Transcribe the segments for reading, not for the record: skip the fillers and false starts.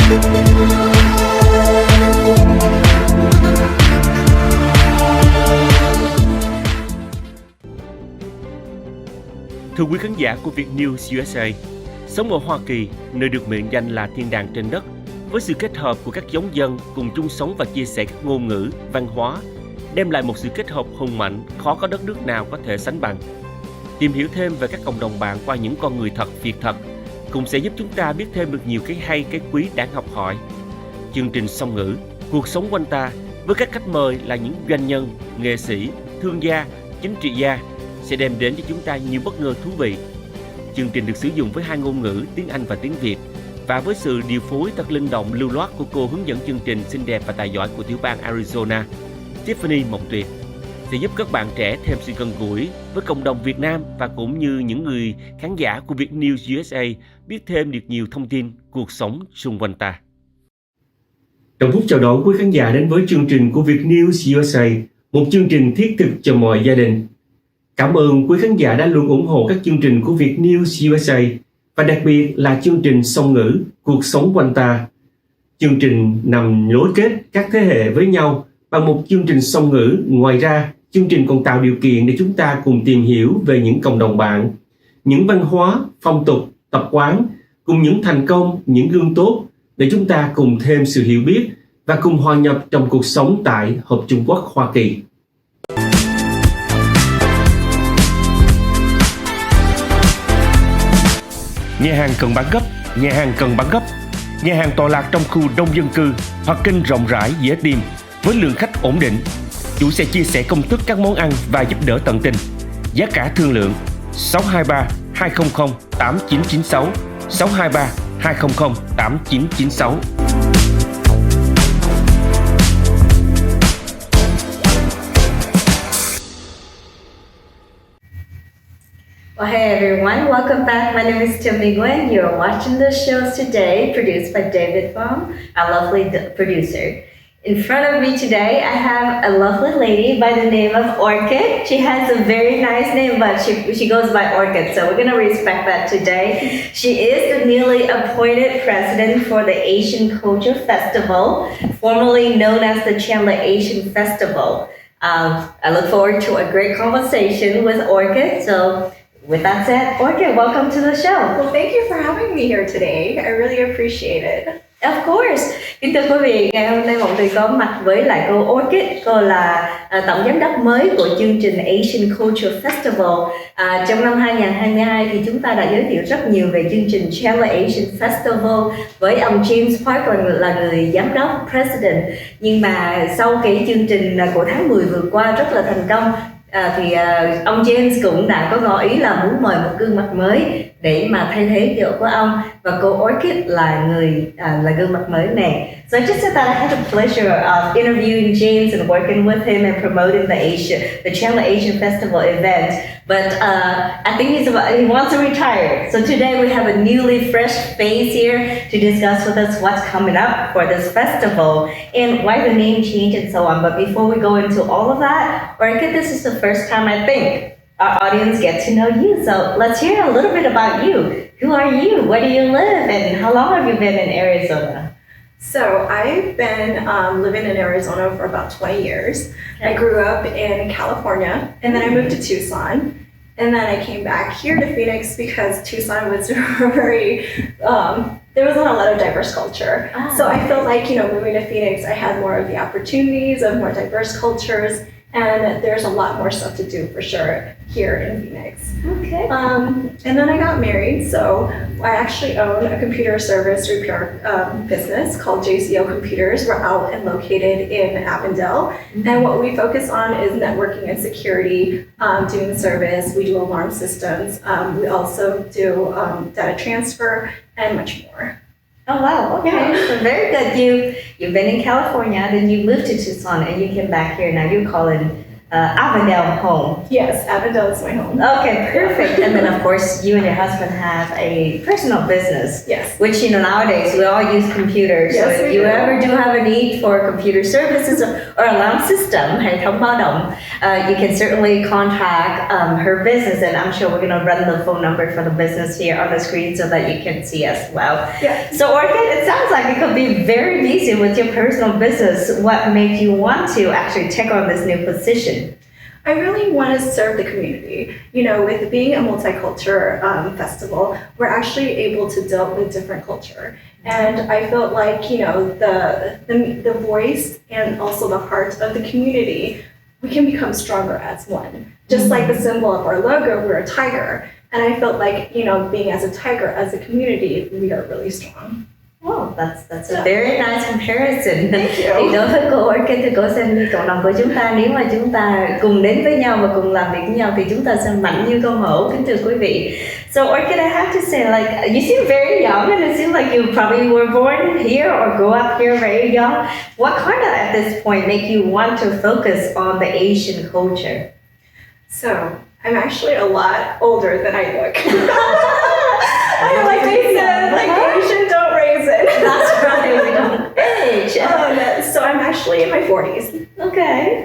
Thưa quý khán giả của Viet News USA, sống ở Hoa Kỳ, nơi được mệnh danh là thiên đàng trên đất, với sự kết hợp của các giống dân cùng chung sống và chia sẻ các ngôn ngữ, văn hóa, đem lại một sự kết hợp hùng mạnh khó có đất nước nào có thể sánh bằng. Tìm hiểu thêm về các cộng đồng bạn qua những con người thật, việc thật, cũng sẽ giúp chúng ta biết thêm được nhiều cái hay, cái quý đáng học hỏi. Chương trình song ngữ, cuộc sống quanh ta, với các khách mời là những doanh nhân, nghệ sĩ, thương gia, chính trị gia, sẽ đem đến cho chúng ta nhiều bất ngờ thú vị. Chương trình được sử dụng với hai ngôn ngữ tiếng Anh và tiếng Việt, và với sự điều phối thật linh động lưu loát của cô hướng dẫn chương trình xinh đẹp và tài giỏi của tiểu bang Arizona, Tiffany Mộng Tuyệt, sẽ giúp các bạn trẻ thêm sự gần gũi với cộng đồng Việt Nam và cũng như những người khán giả của Viet News USA biết thêm được nhiều thông tin cuộc sống xung quanh ta. Trong phút chào đón quý khán giả đến với chương trình của Viet News USA, một chương trình thiết thực cho mọi gia đình. Cảm ơn quý khán giả đã luôn ủng hộ các chương trình của Viet News USA và đặc biệt là chương trình song ngữ cuộc sống quanh ta. Chương trình nằm nối kết các thế hệ với nhau bằng một chương trình song ngữ. Ngoài ra, chương trình còn tạo điều kiện để chúng ta cùng tìm hiểu về những cộng đồng bạn, những văn hóa, phong tục, tập quán, cùng những thành công, những gương tốt để chúng ta cùng thêm sự hiểu biết và cùng hòa nhập trong cuộc sống tại Hợp Trung Quốc, Hoa Kỳ. Nhà hàng cần bán gấp, nhà hàng cần bán gấp. Nhà hàng tọa lạc trong khu đông dân cư hoặc kênh rộng rãi dễ tìm với lượng khách ổn định. Chủ sẽ chia sẻ công thức các món ăn và giúp đỡ tận tình. Giá cả thương lượng 623 200 8996 623 200 8996. Well, hey everyone, welcome back. My name is Tiffany. You're watching the shows today, produced by David Pham, our lovely producer. In front of me today, I have a lovely lady by the name of Orchid. She has a very nice name, but she goes by Orchid, so we're going to respect that today. She is the newly appointed president for the Asian Culture Festival, formerly known as the Chandler Asian Festival. I look forward to a great conversation with Orchid, so with that said, Orchid, welcome to the show. Well, thank you for having me here today. I really appreciate it. Of course. Kính thưa quý vị, ngày hôm nay Mộng Tuyệt có mặt với lại cô Orchid. Cô là tổng giám đốc mới của chương trình Asian Culture Festival. Trong năm 2022 thì chúng ta đã giới thiệu rất nhiều về chương trình Chandler Asian Festival với ông James Park là người giám đốc, president. Nhưng mà sau cái chương trình của tháng 10 vừa qua rất là thành công, ông James cũng đã có ngỏ ý là muốn mời một gương mặt mới để mà thay thế chỗ của ông, và cô Orchid là là gương mặt mới này. So I just said that I had the pleasure of interviewing James and working with him and promoting the Chandler Asian Festival event. But I think he wants to retire. So today we have a newly fresh face here to discuss with us what's coming up for this festival and why the name change and so on. But before we go into all of that, Orchid, this is the first time I think our audience get to know you. So let's hear a little bit about you. Who are you? Where do you live? And how long have you been in Arizona? So I've been living in Arizona for about 20 years. Okay. I grew up in California, and then I moved to Tucson. And then I came back here to Phoenix because Tucson was very, there wasn't a lot of diverse culture. So I felt like, moving to Phoenix, I had more of the opportunities of more diverse cultures. And there's a lot more stuff to do for sure here in Phoenix. Okay. And then I got married, so I actually own a computer service repair business called JCO Computers. We're out and located in Avondale. Mm-hmm. And what we focus on is networking and security, doing service. We do alarm systems. We also do data transfer and much more. Oh wow, okay. Yeah. So very good. You've been in California, then you moved to Tucson and you came back here. Now you're calling Avondale home. Yes, Avondale is my home. Okay, perfect. And then of course you and your husband have a personal business. Yes. Which nowadays we all use computers. Yes, So if we you do. ever do have a need for computer services or alarm system, hệ thống báo động, you can certainly contact her business, and I'm sure we're going to run the phone number for the business here on the screen so that you can see as well. Yeah. So Orchid, it sounds like you could be very busy with your personal business. What made you want to actually take on this new position? I really want to serve the community. With being a multicultural festival, we're actually able to deal with different culture. And I felt like, the voice and also the heart of the community, we can become stronger as one. Just like the symbol of our logo, we're a tiger. And I felt like, being as a tiger, as a community, we are really strong. Oh, that's a very nice comparison. Thank you. Thì đối với cô Orchid thì cô xem như cộng đồng của chúng ta, nếu mà chúng ta cùng đến với nhau và cùng làm việc với nhau thì chúng ta sẽ mạnh như con hổ, kính thưa quý vị. So Orchid, I have to say, like, you seem very young, and it seems like you probably were born here or grew up here very young. What kind of, at this point, make you want to focus on the Asian culture? So, I'm actually a lot older than I look. Like they said, like Asian don't raise it. That's right, we don't age. So I'm actually in my 40s. Okay.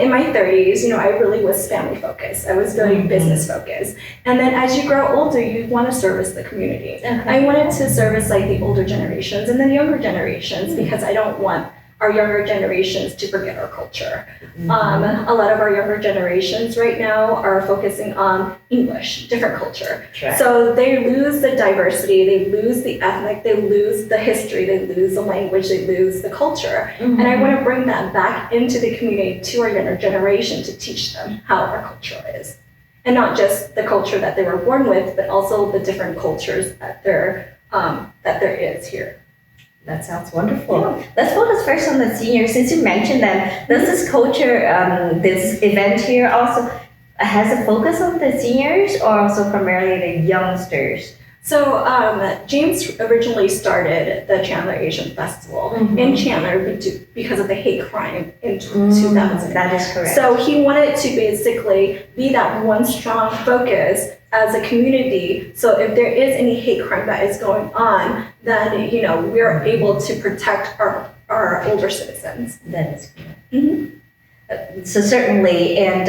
In my 30s, I really was family focused. I was very business focused. And then as you grow older, you want to service the community. Okay. I wanted to service like the older generations and then younger generations because I don't want our younger generations to forget our culture. A lot of our younger generations right now are focusing on English, different culture. Right. So they lose the diversity, they lose the ethnic, they lose the history, they lose the language, they lose the culture. And I want to bring that back into the community to our younger generation to teach them how our culture is. And not just the culture that they were born with, but also the different cultures that there is here. That sounds wonderful. Let's focus first on the seniors. Since you mentioned that, does this culture, this event here also has a focus on the seniors or also primarily the youngsters? So James originally started the Chandler Asian Festival in Chandler because of the hate crime in 2000. That is correct. So he wanted to basically be that one strong focus as a community. So if there is any hate crime that is going on, then we're able to protect our older citizens. That is correct. So certainly, and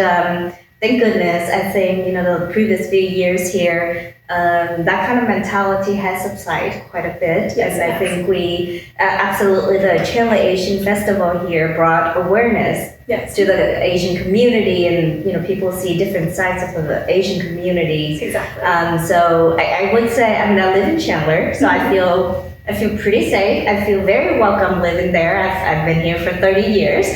thank goodness, I think the previous few years here, that kind of mentality has subsided quite a bit. Yes, and I think we absolutely, the Chandler Asian Festival here brought awareness to the Asian community, and people see different sides of the Asian communities. Exactly. So I would say, I live in Chandler, so I feel pretty safe. I feel very welcome living there. I've been here for 30 years.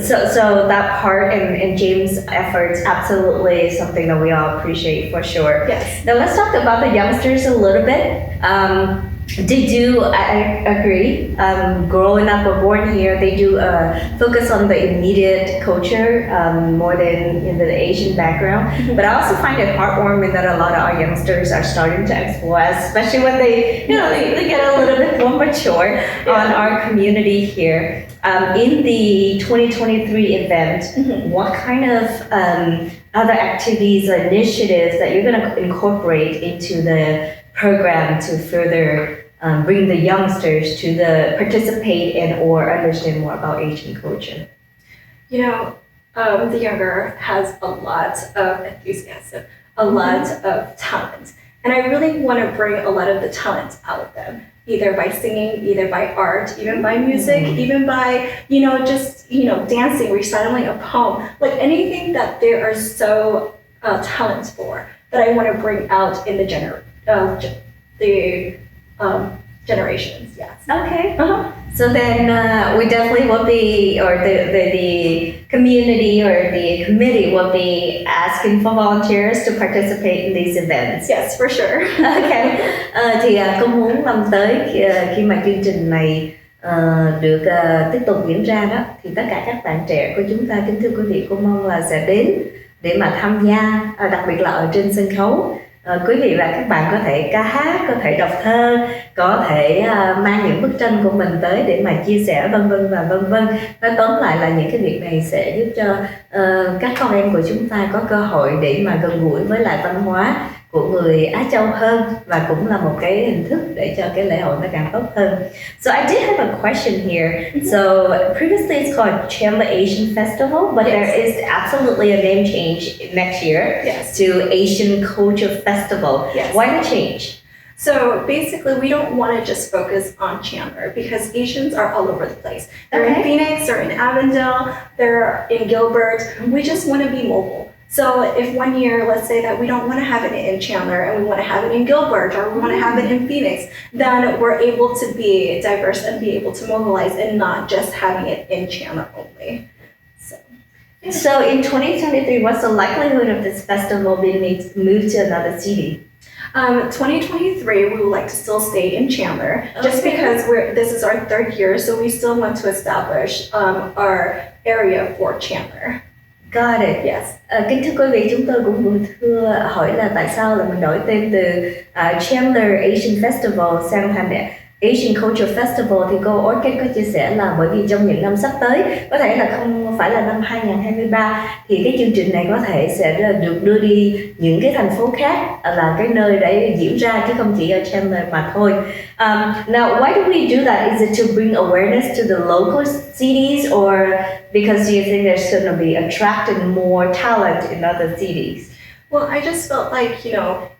So that part and James' efforts absolutely is something that we all appreciate for sure. Yes. Now let's talk about the youngsters a little bit. I agree, growing up or born here, they do focus on the immediate culture more than the Asian background. But I also find it heartwarming that a lot of our youngsters are starting to explore, especially when they get a little bit more mature on our community here. In the 2023 event, what kind of other activities or initiatives that you're going to incorporate into the program to further bring the youngsters to participate and or understand more about Asian culture? The younger has a lot of enthusiasm, a lot of talent. And I really want to bring a lot of the talent out of them, either by singing, either by art, even by music, even by, just, dancing, reciting a poem, like anything that they are so talent for, that I want to bring out in the generations, yes. Okay. So then we definitely will be, or the community or the committee will be asking for volunteers to participate in these events. Yes, for sure. Okay. Thì có muốn năm tới khi mà chương trình này được tiếp tục diễn ra đó, thì tất cả các bạn trẻ của chúng ta, kính thưa quý vị, cô mong là sẽ đến để mà tham gia, đặc biệt là ở trên sân khấu. Quý vị và các bạn có thể ca hát, có thể đọc thơ, có thể mang những bức tranh của mình tới để mà chia sẻ vân vân và vân vân. Nói tóm lại là những cái việc này sẽ giúp cho các con em của chúng ta có cơ hội để mà gần gũi với lại văn hóa của người Á Châu hơn, và cũng là một cái hình thức để cho cái lễ hội nó càng tốt hơn. So I did have a question here. So previously it's called Chandler Asian Festival, but there is absolutely a name change next year to Asian Culture Festival. Why the change? So basically, we don't want to just focus on Chandler because Asians are all over the place. They're in Phoenix, they're in Avondale, they're in Gilbert. We just want to be mobile. So if one year, let's say that we don't want to have it in Chandler and we want to have it in Gilbert, or we want to have it in Phoenix, then we're able to be diverse and be able to mobilize and not just having it in Chandler only. So in 2023, what's the likelihood of this festival being moved to another city? 2023, we would like to still stay in Chandler, just because this is our third year, so we still want to establish our area for Chandler. Got it. Yes. Kính thưa quý vị, chúng tôi cũng muốn hỏi là tại sao là mình đổi tên từ Chandler Asian Festival sang thành Asian Culture Festival. Thì cô Orchid có chia sẻ là bởi vì trong những năm sắp tới, có thể là không phải là năm 2023, thì cái chương trình này có thể sẽ được đưa đi những cái thành phố khác là cái nơi để diễn ra, chứ không chỉ ở Chandler mà thôi. Now, why do we do that? Is it to bring awareness to the local cities, or because you think there's going to be attracting more talent in other cities? Well, I just felt like,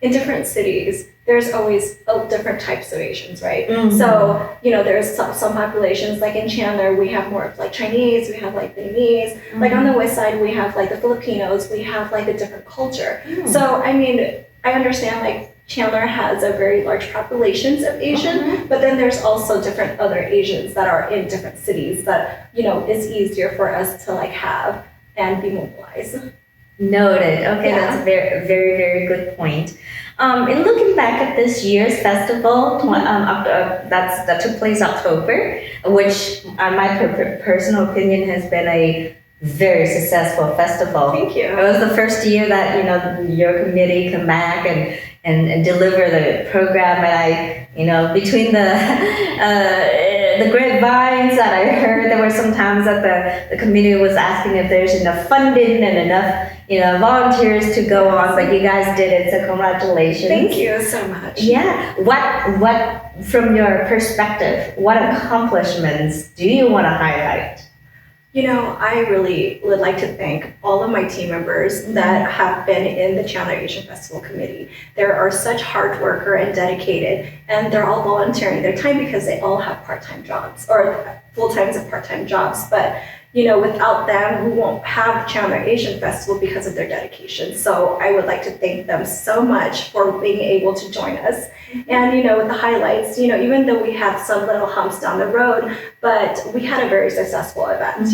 in different cities, there's always different types of Asians, right? So, there's some populations, like in Chandler, we have more of like Chinese, we have like Vietnamese, like on the west side, we have like the Filipinos, we have like a different culture. So, I mean, I understand like Chandler has a very large populations of Asian, but then there's also different other Asians that are in different cities that, it's easier for us to like have and be mobilized. Noted. Okay, that's a very, very, very good point. In looking back at this year's festival, that took place October, which, in my personal opinion, has been a very successful festival. Thank you. It was the first year that your committee come back and deliver the program, and I, between the grapevines that I heard, there were some times that the committee was asking if there's enough funding and enough volunteers to go on, but you guys did it, so congratulations. Thank you so much. Yeah. What from your perspective, what accomplishments do you want to highlight? I really would like to thank all of my team members that have been in the Chandler Asian Festival Committee. They are such hard worker and dedicated, and they're all volunteering their time because they all have part-time jobs, or full-time and part-time jobs. But, without them, we won't have Chandler Asian Festival because of their dedication. So I would like to thank them so much for being able to join us. And, with the highlights, even though we had some little humps down the road, but we had a very successful event,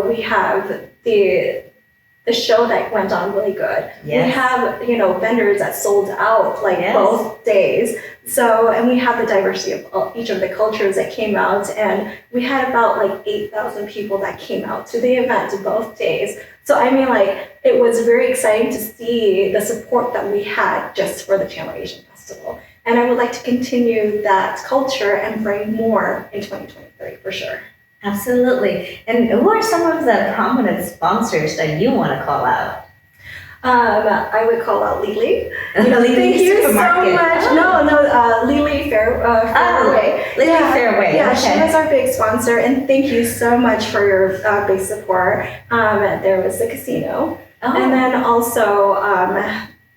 we have the show that went on really good. Yes. We have, vendors that sold out both days. So, and we have the diversity of each of the cultures that came out, and we had about 8,000 people that came out to the event both days. So, I mean, it was very exciting to see the support that we had just for the Chandler Asian Festival. And I would like to continue that culture and bring more in 2023 for sure. Absolutely. And who are some of the prominent sponsors that you want to call out? I would call out Lily. Lily thank you so Supermarket. much. Lily Fairway. Lily Fairway. Yeah, okay. she was our big sponsor, and thank you so much for your big support. There was the casino, and then also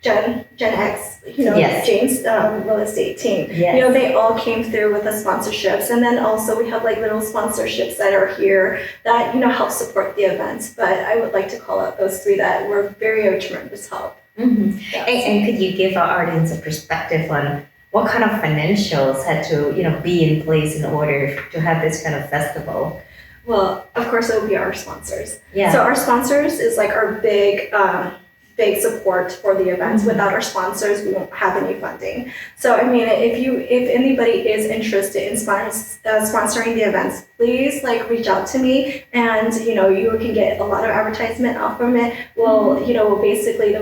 Gen X, James real estate team. Yes. They all came through with the sponsorships, and then also we have little sponsorships that are here that help support the events. But I would like to call out those three that were very of tremendous help. Yes. And could you give our audience a perspective on what kind of financials had to be in place in order to have this kind of festival? Well, of course, it would be our sponsors. Yeah. So our sponsors is our big support for the events. Without our sponsors, we won't have any funding. So, I mean, if anybody is interested in sponsoring the events, please reach out to me, and you can get a lot of advertisement off from it. Well, basically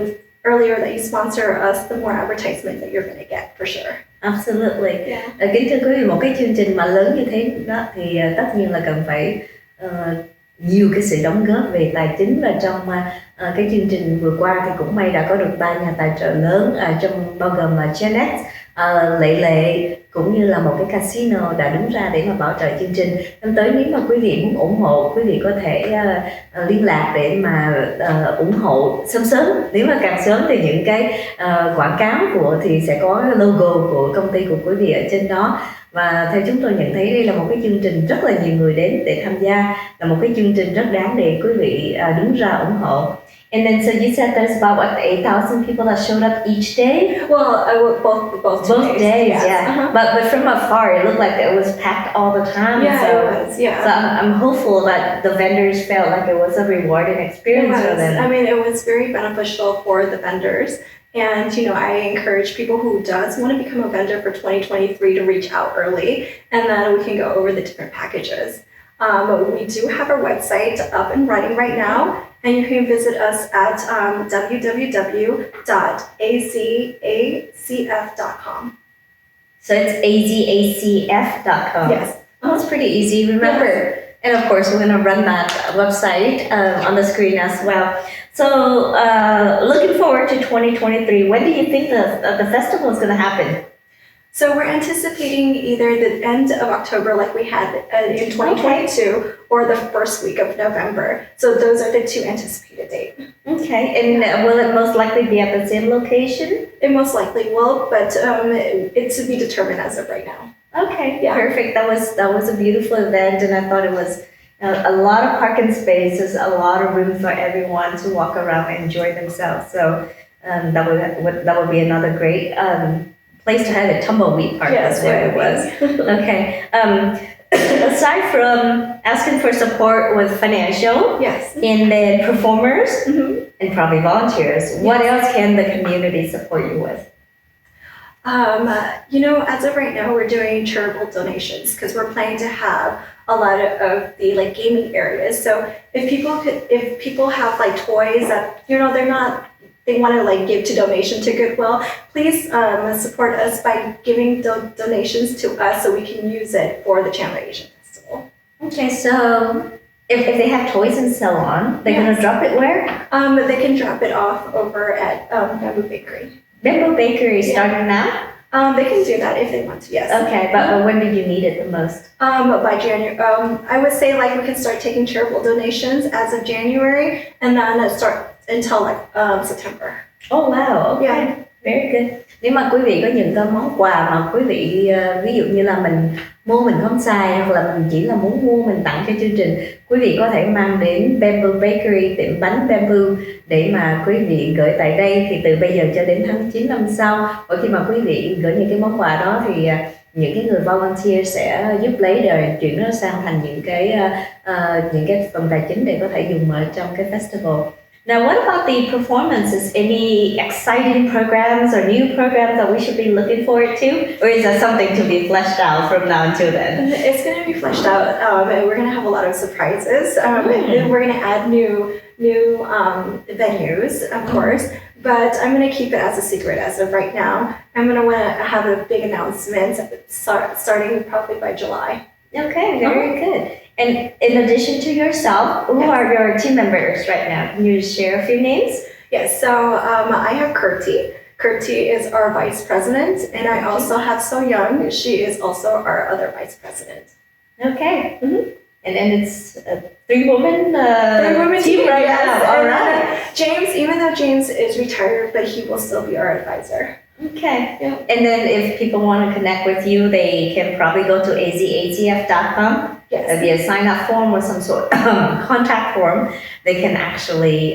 earlier that you sponsor us, the more advertisement that you're going to get for sure. Absolutely. Yeah. Kính thưa quý vị, một cái chương trình mà lớn như thế đó thì tất nhiên là cần phải nhiều cái sự đóng góp về tài chính, và trong cái chương trình vừa qua thì cũng may đã có được 3 nhà tài trợ lớn, trong bao gồm CHÍNH XÁC, Lệ cũng như là một cái casino đã đứng ra để mà bảo trợ chương trình. Năm tới nếu mà quý vị muốn ủng hộ, quý vị có thể liên lạc để mà ủng hộ sớm. Nếu mà càng sớm thì những cái quảng cáo của thì sẽ có logo của công ty của quý vị ở trên đó. Và theo chúng tôi nhận thấy đây là một cái chương trình rất là nhiều người đến để tham gia, là một cái chương trình rất đáng để quý vị đứng ra ủng hộ. And then so you said there's about 8,000 people that showed up each day? Well, both days, yes. yeah. But from afar, it looked like it was packed all the time. Yeah, so, it was, yeah. So I'm hopeful that the vendors felt like it was a rewarding experience for them. I mean, it was very beneficial for the vendors. And, I encourage people who does want to become a vendor for 2023 to reach out early, and then we can go over the different packages. We do have our website up and running right now, and you can visit us at www.azacf.com. So it's azacf.com. Yes. Oh, it's pretty easy, remember. Yes. And of course, we're going to run that website on the screen as well. So, looking forward to 2023, when do you think the festival is going to happen? So we're anticipating either the end of October like we had in 2022 or the first week of November. So those are the two anticipated dates. Okay, and will it most likely be at the same location? It most likely will, but it's to be determined as of right now. Okay, yeah. Perfect. That was a beautiful event, and I thought it was a lot of parking spaces, a lot of room for everyone to walk around and enjoy themselves. So that would be another great place to have a tumbleweed park. Yes, that's where it was. Okay. Aside from asking for support with financial, yes, and then performers, mm-hmm. and probably volunteers, what else can the community support you with? As of right now, we're doing charitable donations because we're planning to have a lot of the gaming areas. So if people have toys that they want to give to donation to Goodwill, please support us by giving donations to us so we can use it for the Chandler Asian Festival. Okay, so if they have toys and so on, they're going to drop it where? They can drop it off over at Bamboo Bakery. Bamboo Bakery starting now? They can do that if they want to, yes. Okay, but when do you need it the most? By January. I would say we can start taking charitable donations as of January, and then start until September. Oh wow, okay. Yeah. Very good. Nếu mà quý vị có những cái món quà mà quý vị ví dụ như là mình mua mình không xài, hoặc là mình chỉ là muốn mua mình tặng cho chương trình, quý vị có thể mang đến Bamboo Bakery, tiệm bánh Bamboo, để mà quý vị gửi tại đây. Thì từ bây giờ cho đến tháng 9 năm sau, mỗi khi mà quý vị gửi những cái món quà đó thì những cái người volunteer sẽ giúp lấy để chuyển nó sang thành những cái phần tài chính để có thể dùng ở trong cái festival. Now, what about the performances? Any exciting programs or new programs that we should be looking forward to? Or is that something to be fleshed out from now until then? It's going to be fleshed out, and we're going to have a lot of surprises. And we're going to add new venues, of course, but I'm going to keep it as a secret as of right now. I'm going to want to have a big announcement starting probably by July. Okay, very good. And in addition to yourself, who are your team members right now? Can you share a few names? Yes, so I have Kurti. Kurti is our vice president, and I also have So Young. She is also our other vice president. Okay. Mm-hmm. And then it's a three-woman team right yes. now. All right. James, even though James is retired, but he will still be our advisor. Okay. Yeah. And then if people want to connect with you, they can probably go to azatf.com. Yes. There'll be a sign-up form or some sort of contact form they can actually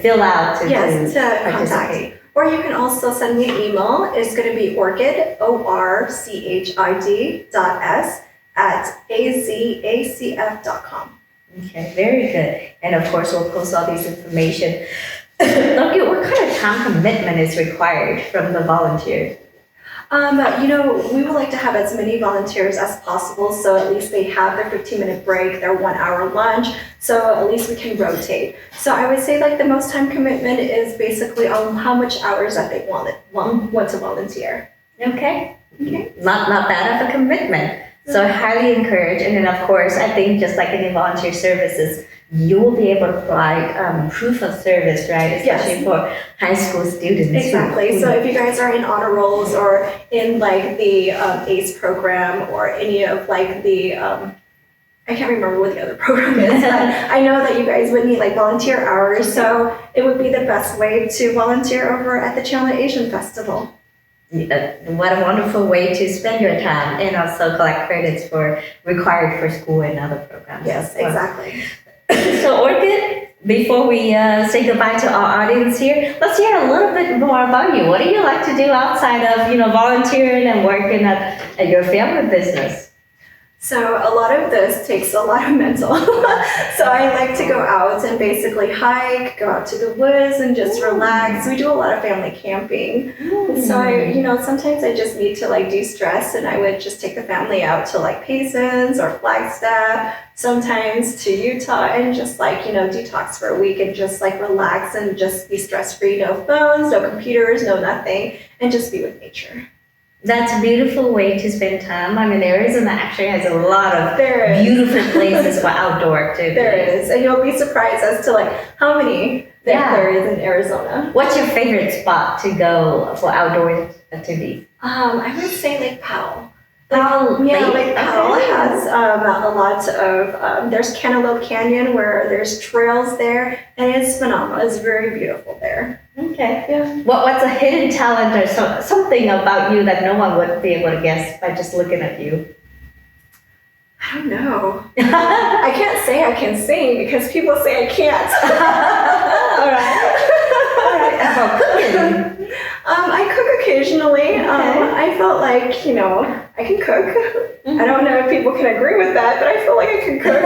fill out to contact. participate. Or you can also send me an email. It's going to be orchid, orchid@azacf.com. Okay, very good. And of course, we'll post all these information. What kind of time commitment is required from the volunteers? We would like to have as many volunteers as possible, so at least they have their 15-minute break, their 1-hour lunch, so at least we can rotate. So I would say like the most time commitment is basically on how much hours that they want to volunteer. Okay. Not bad of a commitment. So I highly encourage, and then of course, I think just like any volunteer services, you will be able to provide proof of service, right? Especially for high school students. Exactly. So if you guys are in honor rolls or in like the ACE program or any of like the I can't remember what the other program is, but I know that you guys would need like volunteer hours, so it would be the best way to volunteer over at the Channel Asian Festival. What a wonderful way to spend your time and also collect credits for required for school and other programs. Yes, exactly. So Orchid, before we say goodbye to our audience here, let's hear a little bit more about you. What do you like to do outside of volunteering and working at your family business? So a lot of this takes a lot of mental. So I like to go out and basically hike, go out to the woods and just relax. We do a lot of family camping. So sometimes I just need to like de-stress, and I would just take the family out to like Paysons or Flagstaff, sometimes to Utah, and just like, detox for a week and just like relax and just be stress-free, no phones, no computers, no nothing, and just be with nature. That's a beautiful way to spend time. I mean, Arizona actually has a lot of beautiful places for outdoor activities. There is, and you'll be surprised as to like how many there is in Arizona. What's your favorite spot to go for outdoor activities? I would say Lake Powell. Lake Powell has a lot of, there's Cantaloupe Canyon where there's trails there, and it's phenomenal. It's very beautiful there. Okay. Yeah. What's a hidden talent or something about you that no one would be able to guess by just looking at you? I don't know. I can't say I can sing because people say I can't. All right. How about cooking? I cook occasionally. Okay. I felt like, I can cook. I don't know if people can agree with that, but I feel like I can cook.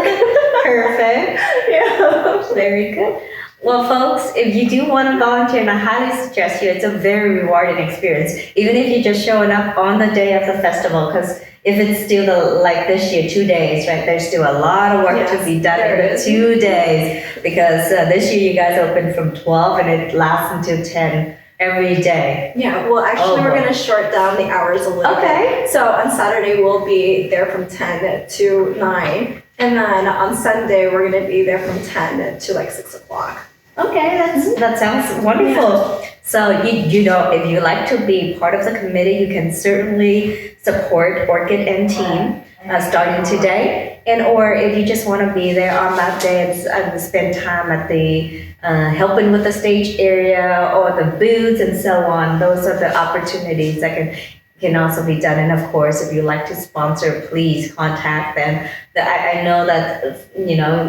Perfect. Yeah. Very good. Well, folks, if you do want to volunteer, and I highly suggest you, it's a very rewarding experience, even if you're just showing up on the day of the festival, because if it's still like this year, 2 days, right, there's still a lot of work to be done in the 2 days, because this year you guys open from 12 and it lasts until 10 every day. Yeah, well, actually, we're going to short down the hours a little bit. So on Saturday, we'll be there from 10 to 9, and then on Sunday, we're going to be there from 10 to like 6 o'clock. Okay, that sounds wonderful. So if you like to be part of the committee, you can certainly support Orchid and team starting today, or if you just want to be there on that day and spend time at the helping with the stage area or the booths and so on, those are the opportunities that can also be done. And of course, if you like to sponsor, please contact them. I know that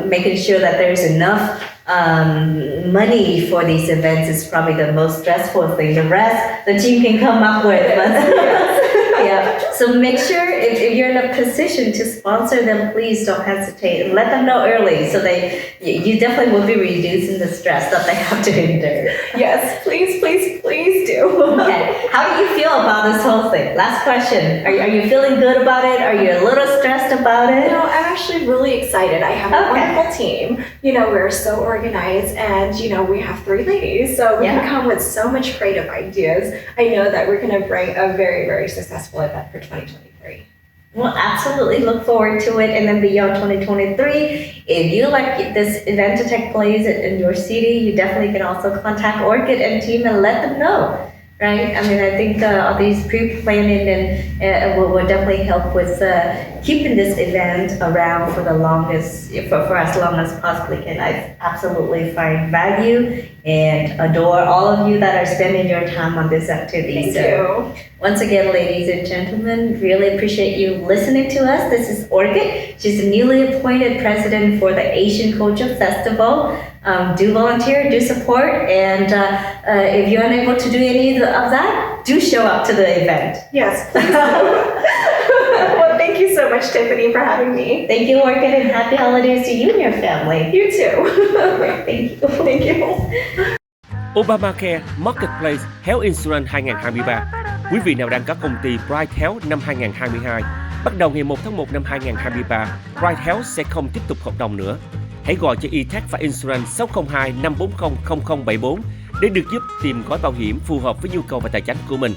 making sure that there's enough money for these events is probably the most stressful thing. The rest the team can come up with. Yeah. So make sure if you're in a position to sponsor them, please don't hesitate and let them know early, so you definitely will be reducing the stress that they have to endure. Yes, please do. Okay. How do you feel about this whole thing? Last question. Are you feeling good about it? Are you a little stressed about it? No, I'm actually really excited. I have a wonderful team. We're so organized, and we have 3 ladies, so we can come with so much creative ideas. I know that we're going to bring a very, very successful event for 2023. Well, absolutely look forward to it. And then beyond 2023, if you like this event to take place in your city, you definitely can also contact Orchid and team and let them know. Right? I mean, I think all these pre-planning and will definitely help with keeping this event around for the longest, for as long as possibly can. I absolutely find value and adore all of you that are spending your time on this activity. Thank you. Once again, ladies and gentlemen, really appreciate you listening to us. This is Orchid. She's the newly appointed president for the Asian Culture Festival. Do volunteer, do support, and if you're unable to do any of that, do show up to the event. Yes, please do. Well, thank you so much, Tiffany, for having me. Thank you, Orchid, and happy holidays to you and your family. You too. Thank you. Thank you. Obamacare Marketplace Health Insurance 2023 Quý vị nào đang có công ty Bright Health năm 2022, bắt đầu ngày 1 tháng 1 năm 2023, Bright Health sẽ không tiếp tục hợp đồng nữa. Hãy gọi cho e-tax và Insurance 602 540 0074 để được giúp tìm gói bảo hiểm phù hợp với nhu cầu và tài chính của mình.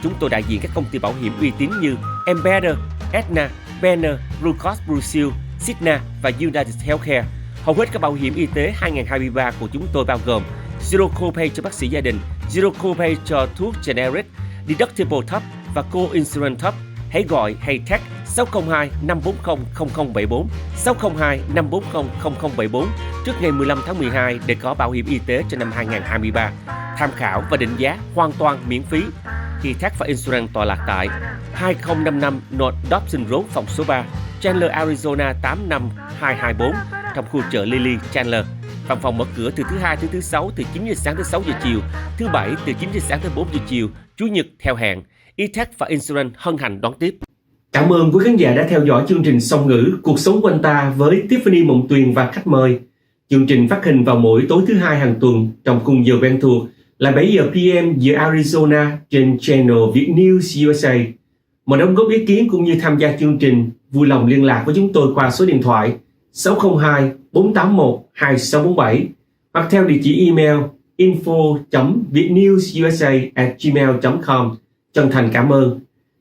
Chúng tôi đại diện các công ty bảo hiểm uy tín như Embedded, Aetna, Banner, Blue Cross Blue Shield, Cigna và United Healthcare. Hầu hết các bảo hiểm y tế 2023 của chúng tôi bao gồm Zero Copay cho bác sĩ gia đình, Zero Copay cho thuốc generic, Deductible thấp và Co-Insurance thấp. Hãy gọi hay text 602 540 0074, 602 540 0074 trước ngày 15 tháng 12 để có bảo hiểm y tế cho năm 2023. Tham khảo và định giá hoàn toàn miễn phí. E-tax và Insurance tọa lạc tại 2055 North Dobson Road, phòng số 3, Chandler, Arizona 85224 trong khu chợ Lily, Chandler. Văn phòng mở cửa từ thứ Hai tới thứ Sáu từ 9 giờ sáng tới 6 giờ chiều, thứ Bảy từ 9 giờ sáng tới 4 giờ chiều, Chủ nhật theo hẹn. E-tax và Insurance hân hạnh đón tiếp. Cảm ơn quý khán giả đã theo dõi chương trình Song ngữ Cuộc sống quanh ta với Tiffany Mộng Tuyền và khách mời. Chương trình phát hình vào mỗi tối thứ Hai hàng tuần trong khung giờ quen thuộc là 7 giờ PM giờ Arizona trên channel Viet News USA. Mọi đóng góp ý kiến cũng như tham gia chương trình, vui lòng liên lạc với chúng tôi qua số điện thoại 602 481 2647 hoặc theo địa chỉ email info.vietnewsusa@gmail.com. Chân thành cảm ơn.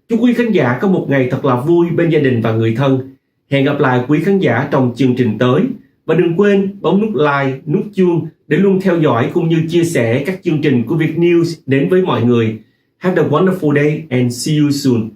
Chúc quý khán giả có một ngày thật là vui bên gia đình và người thân. Hẹn gặp lại quý khán giả trong chương trình tới. Và đừng quên bấm nút like, nút chuông để luôn theo dõi cũng như chia sẻ các chương trình của Viet News đến với mọi người. Have a wonderful day and see you soon.